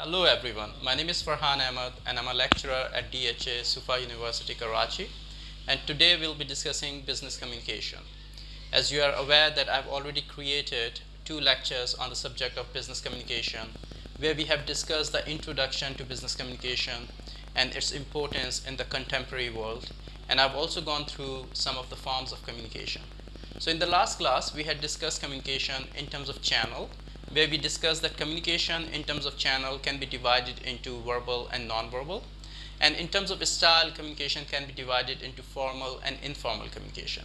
Hello everyone, my name is Farhan Ahmed and I'm a lecturer at DHA Sufa University Karachi, and today we'll be discussing business communication. As you are aware that I've already created two lectures on the subject of business communication where we have discussed the introduction to business communication and its importance in the contemporary world, and I've also gone through some of the forms of communication. So in the last class we had discussed communication in terms of channel, where we discussed that communication in terms of channel can be divided into verbal and non-verbal, and in terms of style, communication can be divided into formal and informal communication.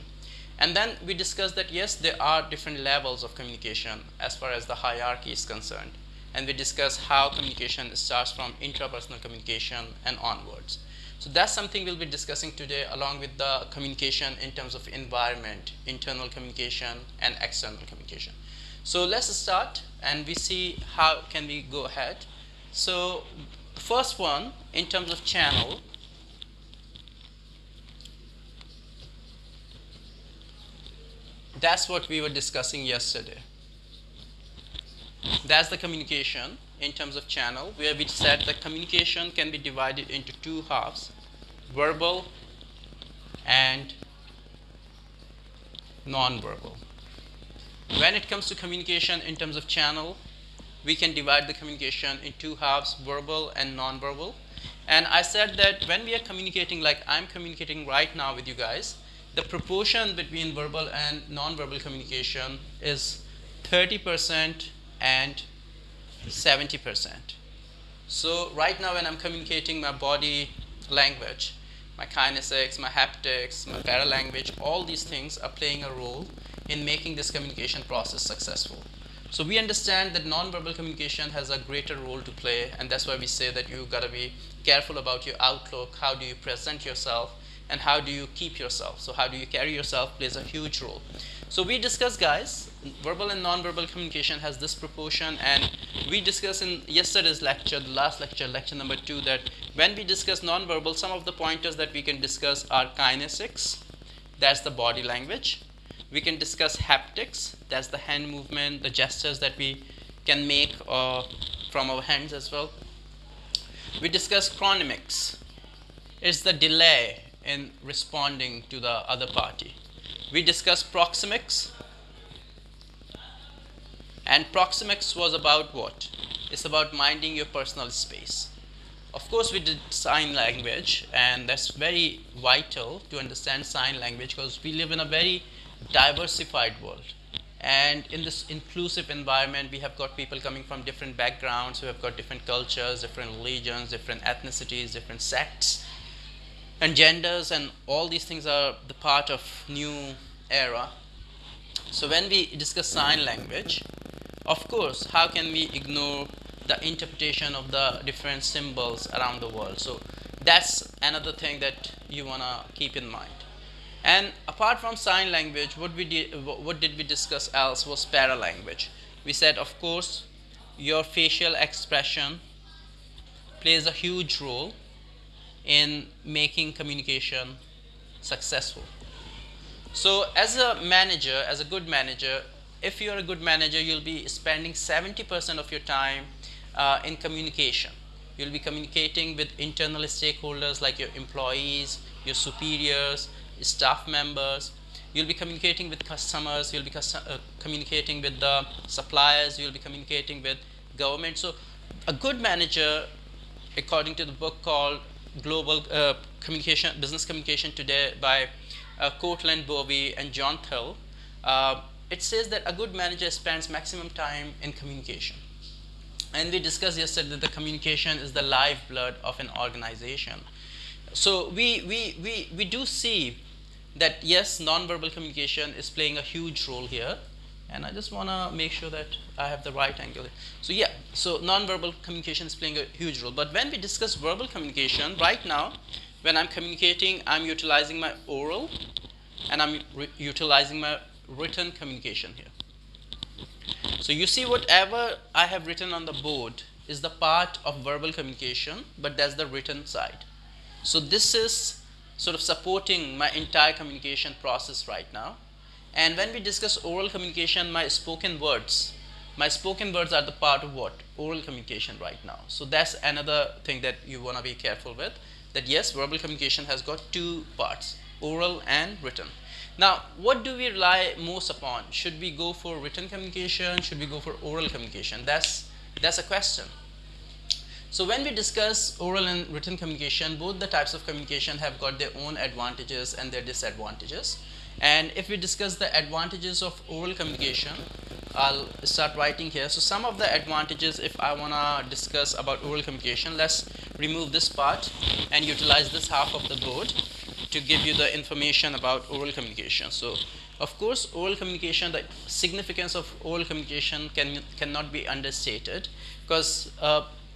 And then we discussed that yes, there are different levels of communication as far as the hierarchy is concerned, and we discussed how communication starts from intrapersonal communication and onwards. So that's something we'll be discussing today, along with the communication in terms of environment, internal communication and external communication. So let's start and we see how can we go ahead. So first one, in terms of channel, that's what we were discussing yesterday. That's the communication in terms of channel, where we said that communication can be divided into two halves, verbal and non-verbal. When it comes to communication in terms of channel, we can divide the communication in two halves, verbal and non-verbal. And I said that when we are communicating, like I'm communicating right now with you guys, the proportion between verbal and non-verbal communication is 30% and 70%. So right now when I'm communicating, my body language, my kinesics, my haptics, my paralanguage, all these things are playing a role in making this communication process successful. So we understand that non-verbal communication has a greater role to play, and that's why we say that you gotta be careful about your outlook, how do you present yourself, and how do you keep yourself. So how do you carry yourself plays a huge role. So we discussed, guys, verbal and non-verbal communication has this proportion, and we discussed in yesterday's lecture, the last lecture, lecture number 2, that when we discuss non-verbal, some of the pointers that we can discuss are kinesics, that's the body language. We can discuss haptics, that's the hand movement, the gestures that we can make from our hands as well. We discuss chronemics, it's the delay in responding to the other party. We discussed proxemics, and proxemics was about what? It's about minding your personal space. Of course, we did sign language, and that's very vital to understand sign language because we live in a very diversified world. And in this inclusive environment, we have got people coming from different backgrounds, who have got different cultures, different religions, different ethnicities, different sects, and genders, and all these things are the part of new era. So when we discuss sign language, of course, how can we ignore the interpretation of the different symbols around the world? So that's another thing that you want to keep in mind. And apart from sign language, what did we discuss else was paralanguage. We said, of course, your facial expression plays a huge role in making communication successful. So as a manager, as a good manager, if you're a good manager, you'll be spending 70% of your time in communication. You'll be communicating with internal stakeholders like your employees, your superiors, your staff members. You'll be communicating with customers, you'll be communicating with the suppliers, you'll be communicating with government. So a good manager, according to the book called Global Communication, Business Communication Today by Cortland Bovey and John Thill, it says that a good manager spends maximum time in communication. And we discussed yesterday that the communication is the lifeblood of an organization. So we do see that yes, non-verbal communication is playing a huge role here. And I just want to make sure that I have the right angle. So yeah, so non-verbal communication is playing a huge role. But when we discuss verbal communication, right now, when I'm communicating, I'm utilizing my oral and I'm utilizing my written communication here. So you see, whatever I have written on the board is the part of verbal communication, but that's the written side. So this is sort of supporting my entire communication process right now. And when we discuss oral communication, my spoken words My spoken words are the part of what? Oral communication right now. So that's another thing that you want to be careful with. That yes, verbal communication has got two parts, oral and written. Now, what do we rely most upon? Should we go for written communication? Should we go for oral communication? That's a question. So when we discuss oral and written communication, both the types of communication have got their own advantages and their disadvantages. And if we discuss the advantages of oral communication, I'll start writing here. So some of the advantages, if I want to discuss about oral communication, let's remove this part and utilize this half of the board to give you the information about oral communication. So of course, oral communication, the significance of oral communication cannot be understated, because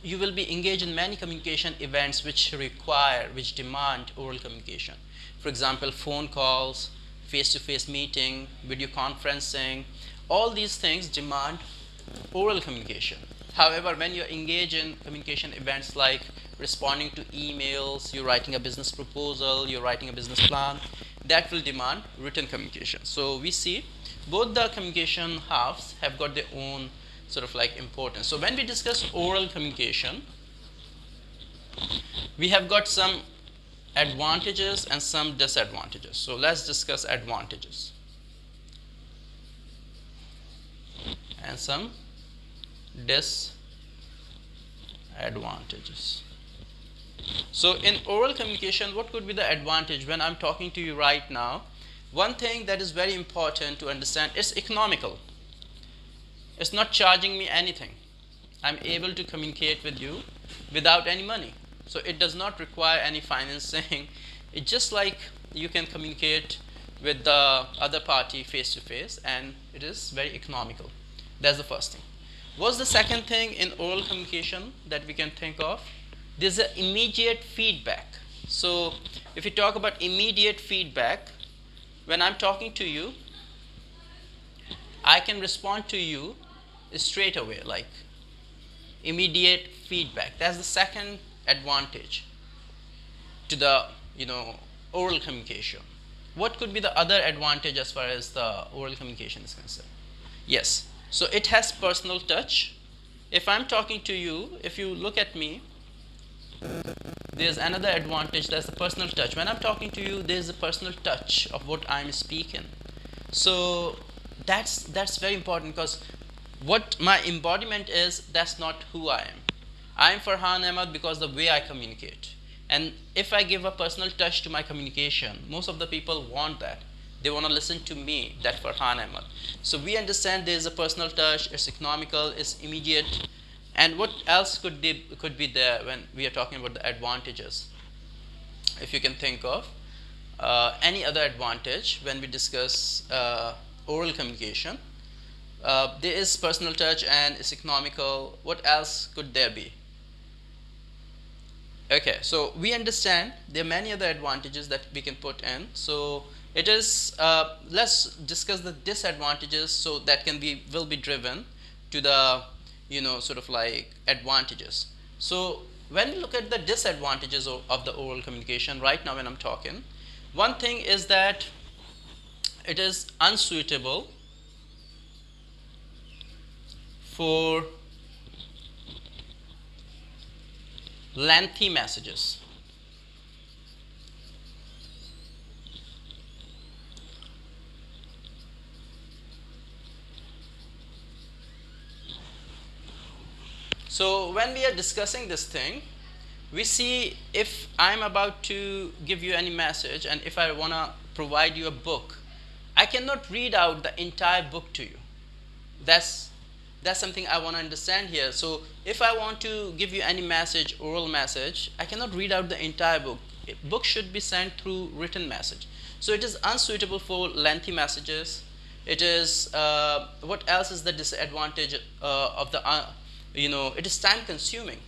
you will be engaged in many communication events which demand oral communication. For example, phone calls, face-to-face meeting, video conferencing, all these things demand oral communication. However, when you engage in communication events like responding to emails, you're writing a business proposal, you're writing a business plan, that will demand written communication. So we see both the communication halves have got their own sort of like importance. So when we discuss oral communication, we have got some advantages and some disadvantages. So let's discuss advantages and some disadvantages. So in oral communication, what could be the advantage when I'm talking to you right now? One thing that is very important to understand is economical. It's not charging me anything. I'm able to communicate with you without any money. So it does not require any financing. It's just like you can communicate with the other party face to face, and it is very economical. That's the first thing. What's the second thing in oral communication that we can think of? There's an immediate feedback. So if you talk about immediate feedback, when I'm talking to you, I can respond to you straight away, like immediate feedback. That's the second advantage to the oral communication. What could be the other advantage as far as the oral communication is concerned? Yes, so it has personal touch. If I'm talking to you, if you look at me, there's another advantage, that's the personal touch. When I'm talking to you, there's a personal touch of what I'm speaking. So that's very important, because what my embodiment is, that's not who I am. I'm Farhan Ahmed because the way I communicate. And if I give a personal touch to my communication, most of the people want that. They want to listen to me, that Farhan Ahmed. So we understand there is a personal touch, it's economical, it's immediate. And what else could be there when we are talking about the advantages? If you can think of any other advantage when we discuss oral communication, there is personal touch and it's economical. What else could there be? Okay, so we understand there are many other advantages that we can put in. So it is, let's discuss the disadvantages, so that will be driven to the sort of like advantages. So when we look at the disadvantages of the oral communication right now when I'm talking, one thing is that it is unsuitable for lengthy messages. So when we are discussing this thing, we see if I'm about to give you any message, and if I want to provide you a book, I cannot read out the entire book to you. That's something I want to understand here. So if I want to give you any message, oral message, I cannot read out the entire book. Book should be sent through written message. So it is unsuitable for lengthy messages. It is, what else is the disadvantage of the, it is time consuming.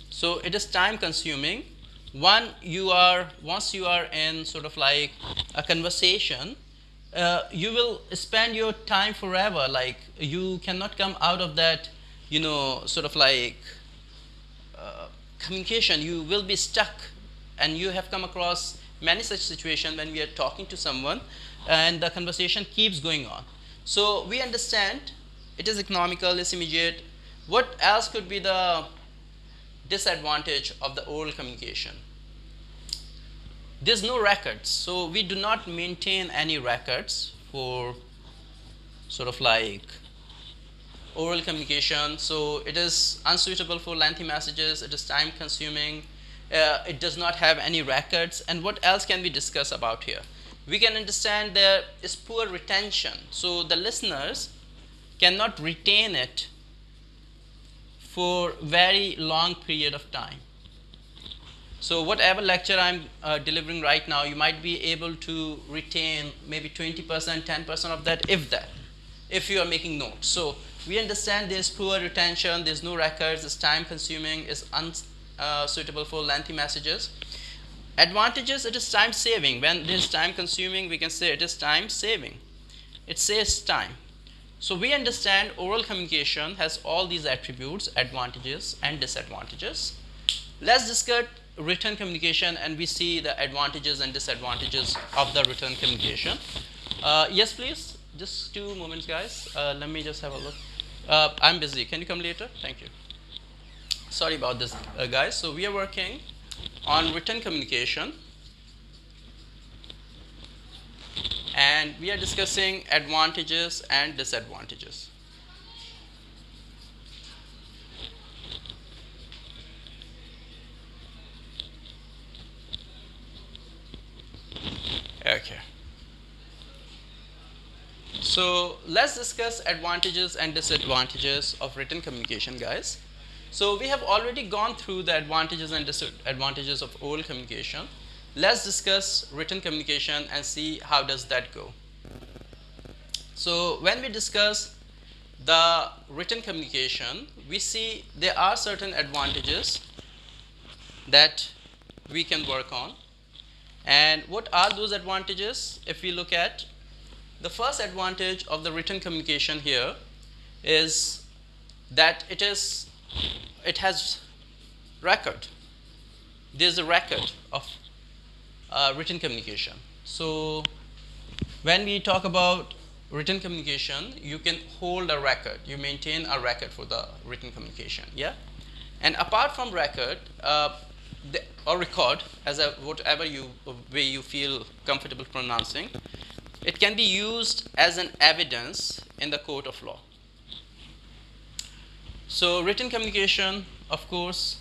So it is time consuming. Once you are in sort of like a conversation, you will spend your time forever. Like you cannot come out of that, sort of like communication. You will be stuck, and you have come across many such situations when we are talking to someone, and the conversation keeps going on. So we understand it is economical, it's immediate. What else could be the disadvantage of the oral communication? There's no records, so we do not maintain any records for sort of like oral communication. So it is unsuitable for lengthy messages, it is time consuming, it does not have any records. And what else can we discuss about here? We can understand there is poor retention, so the listeners cannot retain it for very long period of time. So whatever lecture I'm delivering right now, you might be able to retain maybe 20%, 10% of that, if you are making notes. So we understand there's poor retention, there's no records, it's time consuming, it's unsuitable for lengthy messages. Advantages, it is time saving. When it is time consuming, we can say it is time saving. It saves time. So we understand oral communication has all these attributes, advantages and disadvantages. Let's discuss written communication and we see the advantages and disadvantages of the written communication. Yes, please. Just 2 moments, guys. Let me just have a look. I'm busy. Can you come later? Thank you. Sorry about this, guys. So we are working on written communication and we are discussing advantages and disadvantages. Okay. So let's discuss advantages and disadvantages of written communication, guys. So we have already gone through the advantages and disadvantages of oral communication. Let's discuss written communication and see how does that go. So when we discuss the written communication, we see there are certain advantages that we can work on. And what are those advantages? If we look at the first advantage of the written communication here is that it has record. There's a record of written communication. So when we talk about written communication, you can hold a record. You maintain a record for the written communication. Yeah. And apart from record or record, as whatever way you feel comfortable pronouncing, it can be used as an evidence in the court of law. So written communication, of course,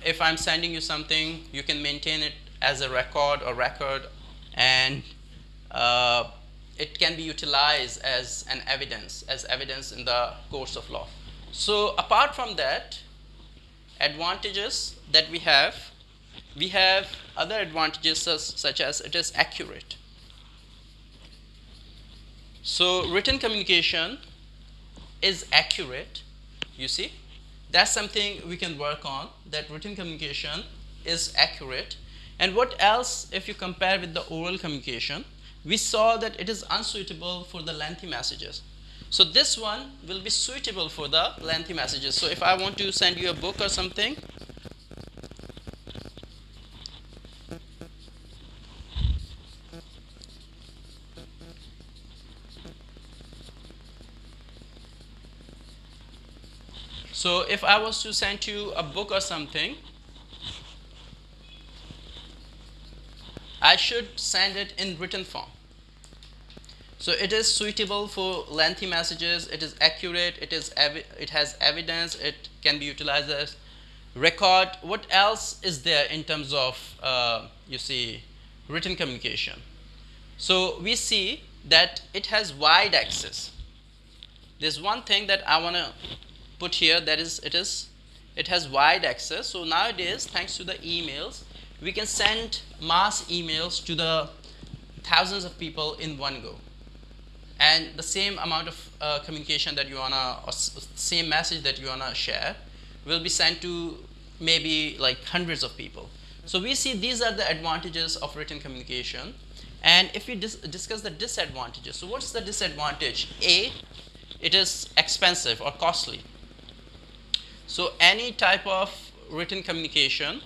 if I'm sending you something, you can maintain it as a record, and it can be utilized as an evidence, in the courts of law. So apart from that, advantages that we have other advantages such as it is accurate. So written communication is accurate. You see, that's something we can work on, that written communication is accurate. And what else, if you compare with the oral communication, we saw that it is unsuitable for the lengthy messages. So this one will be suitable for the lengthy messages. So if I want to send you a book or something, so if I was to send you a book or something, I should send it in written form. So it is suitable for lengthy messages, it is accurate, it has evidence, it can be utilized as record. What else is there in terms of you see written communication? So we see that it has wide access. There's one thing that I want to put here, that is it has wide access. So nowadays, thanks to the emails, we can send mass emails to the thousands of people in one go, and the same amount of communication that you wanna, or same message that you wanna share, will be sent to maybe like hundreds of people. So we see these are the advantages of written communication. And if we discuss the disadvantages, so what's the disadvantage? A, it is expensive or costly. So any type of written communication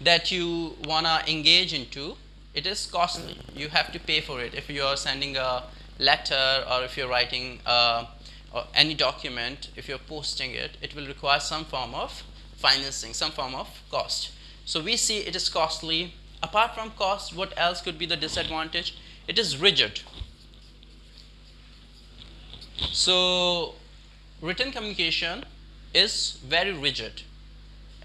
that you wanna engage into, it is costly. You have to pay for it. If you are sending a letter, or if you're writing or any document, if you're posting it, it will require some form of financing, some form of cost. So we see it is costly. Apart from cost, what else could be the disadvantage? It is rigid. So written communication is very rigid.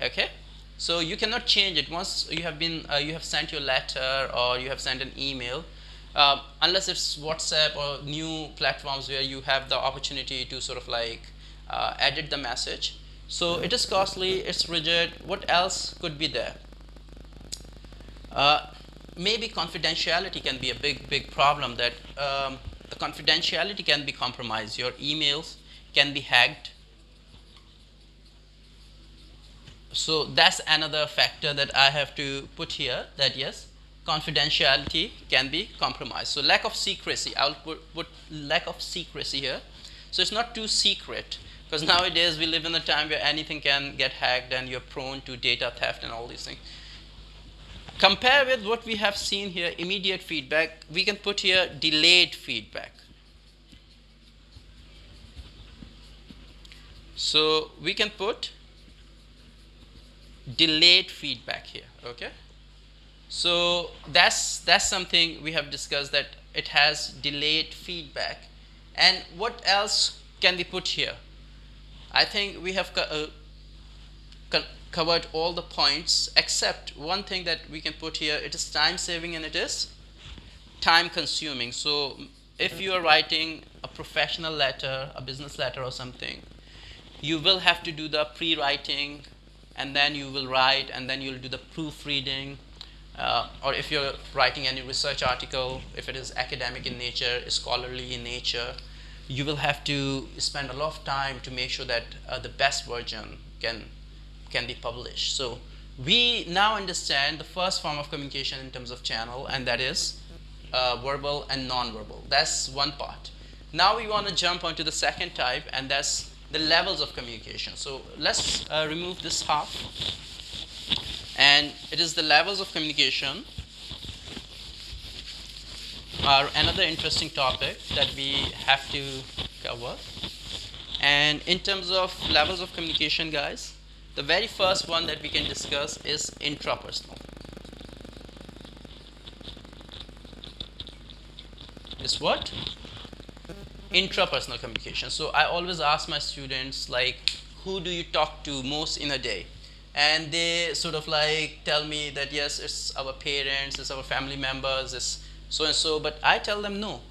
Okay, so you cannot change it once you have sent your letter or you have sent an email, unless it's WhatsApp or new platforms where you have the opportunity to sort of like edit the message. So it is costly, it's rigid. What else could be there? uh, Maybe confidentiality can be a big problem, that the confidentiality can be compromised, your emails can be hacked. So that's another factor that I have to put here, that yes, confidentiality can be compromised. So lack of secrecy, I'll put lack of secrecy here. So it's not too secret, because nowadays we live in a time where anything can get hacked and you're prone to data theft and all these things. Compare with what we have seen here, immediate feedback, we can put here delayed feedback. So we can put delayed feedback here. Okay, so that's something we have discussed, that it has delayed feedback. And what else can we put here? I think we have covered all the points, except one thing that we can put here. It is time saving and it is time consuming. So if you are writing a professional letter, a business letter or something, you will have to do the pre-writing, and then you will write, and then you'll do the proofreading. Or if you're writing any research article, if it is academic in nature, scholarly in nature, you will have to spend a lot of time to make sure that the best version can be published. So we now understand the first form of communication in terms of channel, and that is verbal and non-verbal. That's one part. Now we want to jump onto the second type, and that's the levels of communication. So let's remove this half, and it is the levels of communication are another interesting topic that we have to cover. And in terms of levels of communication, guys, the very first one that we can discuss is intrapersonal. Is what? Intrapersonal communication. So I always ask my students, like, who do you talk to most in a day? And they sort of like tell me that yes, it's our parents, it's our family members, it's so and so. But I tell them no.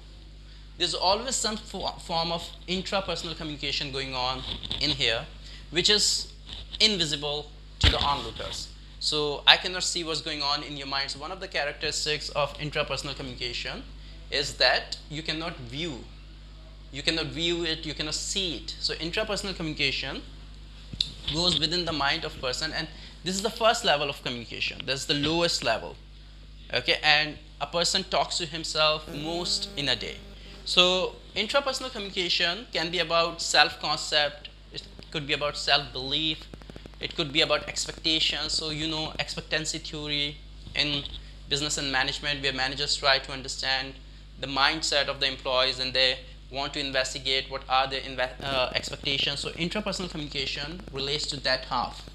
There's always some form of intrapersonal communication going on in here, which is invisible to the onlookers. So I cannot see what's going on in your mind. So one of the characteristics of intrapersonal communication is that you cannot view it, you cannot see it. So intrapersonal communication goes within the mind of person, and this is the first level of communication. That's the lowest level. Okay, and a person talks to himself most in a day. So intrapersonal communication can be about self-concept, it could be about self-belief, it could be about expectations. So you know expectancy theory in business and management, where managers try to understand the mindset of the employees, and they want to investigate what are their expectations. So intrapersonal communication relates to that half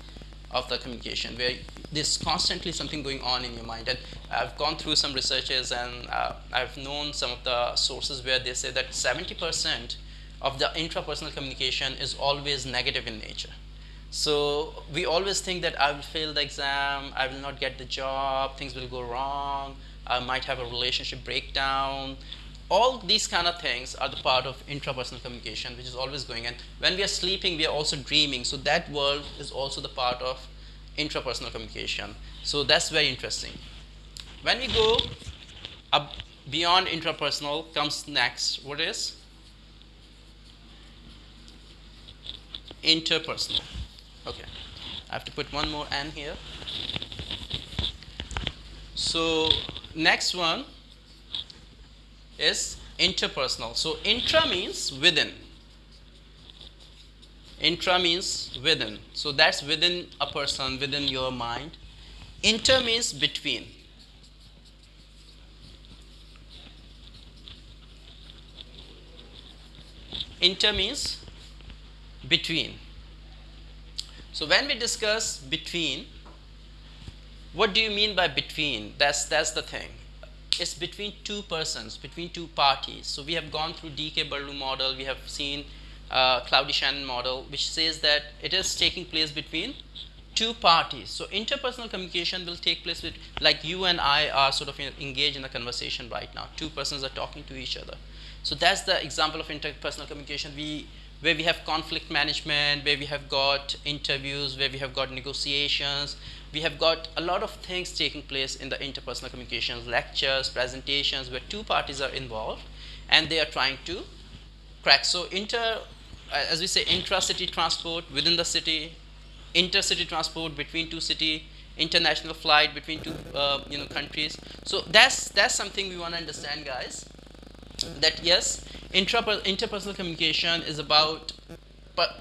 of the communication, where there's constantly something going on in your mind. And I've gone through some researches, and I've known some of the sources where they say that 70% of the intrapersonal communication is always negative in nature. So we always think that I will fail the exam, I will not get the job, things will go wrong, I might have a relationship breakdown. All these kind of things are the part of intrapersonal communication, which is always going. And when we are sleeping, we are also dreaming. So that world is also the part of intrapersonal communication. So that's very interesting. When we go up beyond intrapersonal, comes next. What is interpersonal? Okay, I have to put one more N here. So next one is interpersonal. So intra means within. Intra means within. So that's within a person, within your mind. Inter means between. Inter means between. So when we discuss between, what do you mean by between? That's the thing. It's between two persons, between two parties. So we have gone through DK Barlow model. We have seen Cloudy Shannon model, which says that it is taking place between two parties. So interpersonal communication will take place with, like you and I are sort of engaged in a conversation right now. Two persons are talking to each other. So that's the example of interpersonal communication. Where we have conflict management, where we have got interviews, where we have got negotiations, we have got a lot of things taking place in the interpersonal communications, lectures, presentations, where two parties are involved and they are trying to crack. So as we say, intra-city transport within the city, intercity transport between two city, international flight between two countries. So that's something we want to understand, guys. That yes, interpersonal communication is about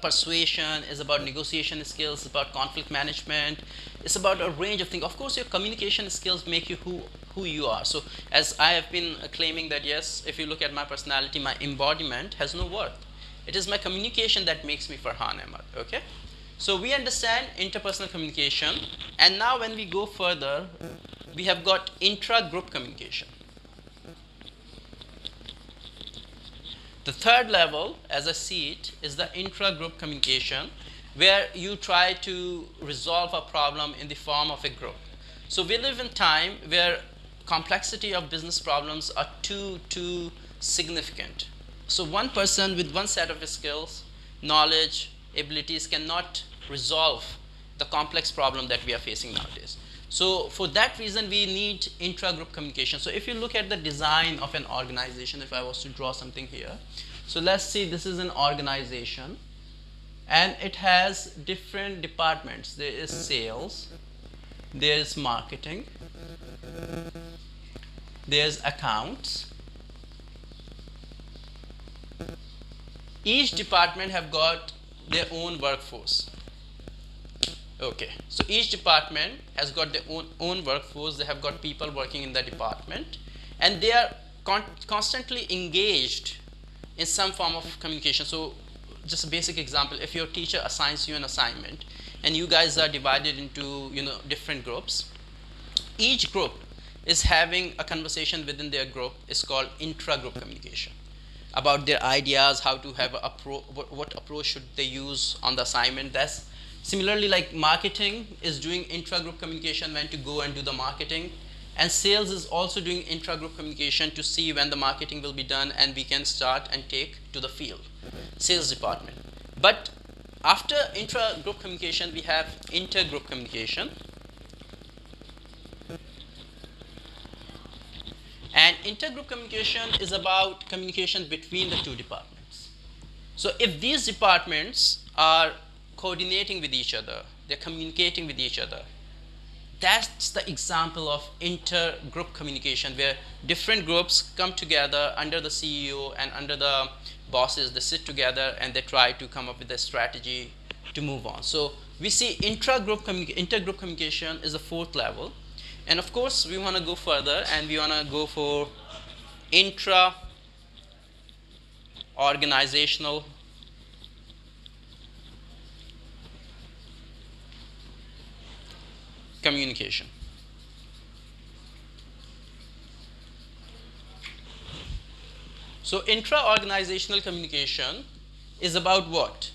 persuasion, is about negotiation skills, about conflict management. It's about a range of things. Of course, your communication skills make you who you are. So as I have been claiming that yes, if you look at my personality, my embodiment has no worth. It is my communication that makes me Farhan Ahmad. Okay. So we understand interpersonal communication, and now when we go further, we have got intra-group communication. The third level, as I see it, is the intra-group communication, where you try to resolve a problem in the form of a group. So we live in time where complexity of business problems are too significant. So one person with one set of skills, knowledge, abilities cannot resolve the complex problem that we are facing nowadays. So for that reason, we need intra-group communication. So if you look at the design of an organization, if I was to draw something here, so let's see, this is an organization and it has different departments. There is sales, there is marketing, there's accounts. Each department have got their own workforce. Okay, so each department has got their own workforce. They have got people working in the department, and they are constantly engaged in some form of communication. So just a basic example, if your teacher assigns you an assignment and you guys are divided into different groups, each group is having a conversation within their group. Is called intra-group communication, about their ideas, how to have what approach should they use on the assignment. That's similarly like marketing is doing intra-group communication, when to go and do the marketing, and sales is also doing intra-group communication to see when the marketing will be done and we can start and take to the field, sales department. But after intra-group communication, we have inter-group communication. And intergroup communication is about communication between the two departments. So if these departments are coordinating with each other, they're communicating with each other, that's the example of intergroup communication, where different groups come together under the CEO and under the bosses. They sit together and they try to come up with a strategy to move on. So we see intergroup communication is the fourth level. And of course, we want to go further and we want to go for intra-organizational communication. So intra-organizational communication is about what?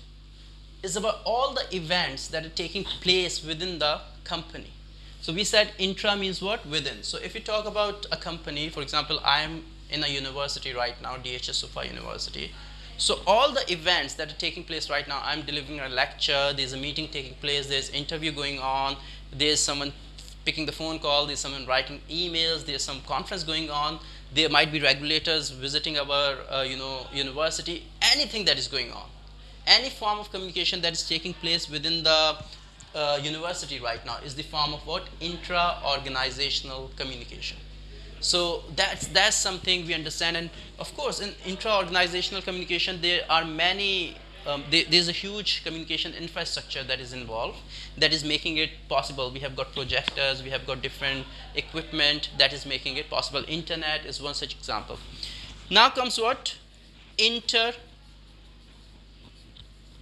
It's about all the events that are taking place within the company. So we said intra means what? Within. So if you talk about a company, for example, I am in a university right now, DHS Sufa University. So all the events that are taking place right now, I'm delivering a lecture, there's a meeting taking place, there's interview going on, there's someone picking the phone call, there's someone writing emails, there's some conference going on, there might be regulators visiting our university, anything that is going on. Any form of communication that is taking place within the university right now is the form of what? Intra-organizational communication. So that's something we understand. And of course, in intra-organizational communication, there are many there's a huge communication infrastructure that is involved, that is making it possible. We have got projectors, we have got different equipment that is making it possible. Internet is one such example. Now comes what? Interpersonal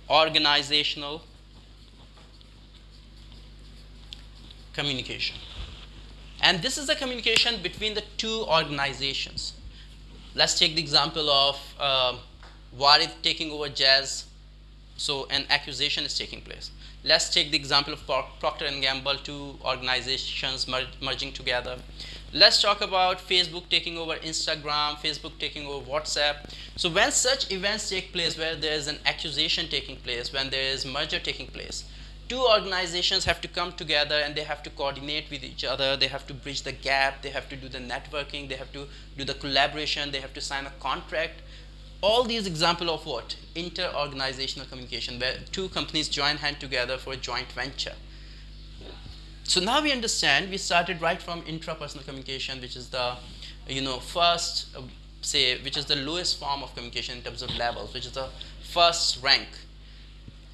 organizational communication. And this is the communication between the two organizations. Let's take the example of Warid taking over Jazz. So an accusation is taking place. Let's take the example of Procter and Gamble, two organizations merging together. Let's talk about Facebook taking over Instagram, Facebook taking over WhatsApp. So when such events take place, where there is an accusation taking place, when there is merger taking place, two organizations have to come together and they have to coordinate with each other. They have to bridge the gap. They have to do the networking. They have to do the collaboration. They have to sign a contract. All these examples of what? Inter-organizational communication, where two companies join hand together for a joint venture. So now we understand, we started right from intrapersonal communication, which is the first, which is the lowest form of communication in terms of levels, which is the first rank,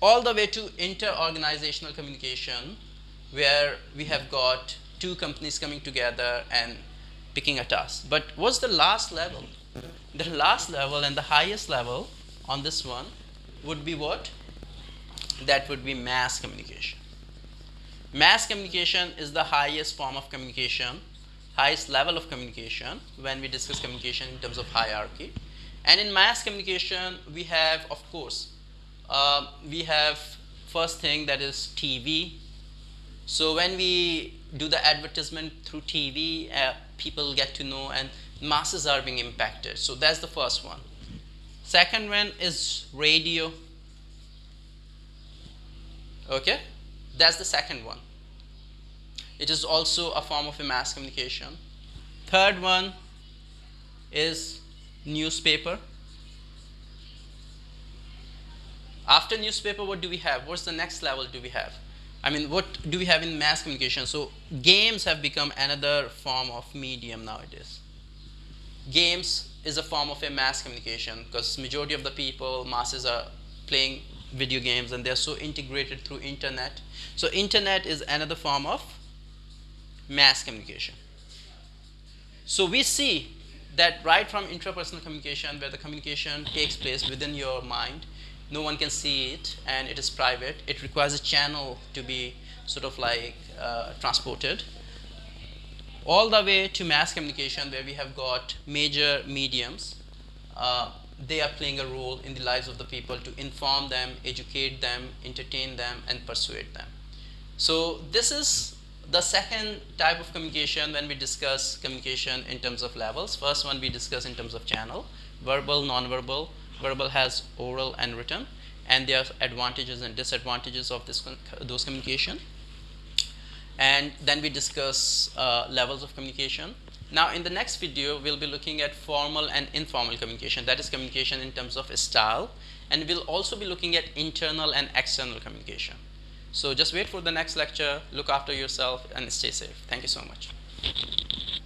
all the way to inter-organizational communication, where we have got two companies coming together and picking a task. But what's the last level? The last level and the highest level on this one would be what? That would be mass communication. Mass communication is the highest form of communication, highest level of communication when we discuss communication in terms of hierarchy. And in mass communication, we have, of course, we have first thing, that is TV. So when we do the advertisement through TV, people get to know and masses are being impacted. So that's the first one. Second one is radio. Okay, that's the second one. It is also a form of a mass communication. Third one is newspaper. After newspaper, what do we have? What's the next level do we have? I mean, what do we have in mass communication? So games have become another form of medium nowadays. Games is a form of a mass communication because majority of the people, masses, are playing video games and they're so integrated through internet. So internet is another form of mass communication. So we see that right from intrapersonal communication, where the communication takes place within your mind, no one can see it and it is private. It requires a channel to be sort of like transported, all the way to mass communication, where we have got major mediums. They are playing a role in the lives of the people to inform them, educate them, entertain them, and persuade them. So this is the second type of communication when we discuss communication in terms of levels. First one we discuss in terms of channel, verbal, non-verbal. Verbal has oral and written, and there are advantages and disadvantages of those communication. And then we discuss levels of communication. Now in the next video, we'll be looking at formal and informal communication, that is communication in terms of style, and we'll also be looking at internal and external communication. So just wait for the next lecture, look after yourself and stay safe. Thank you so much.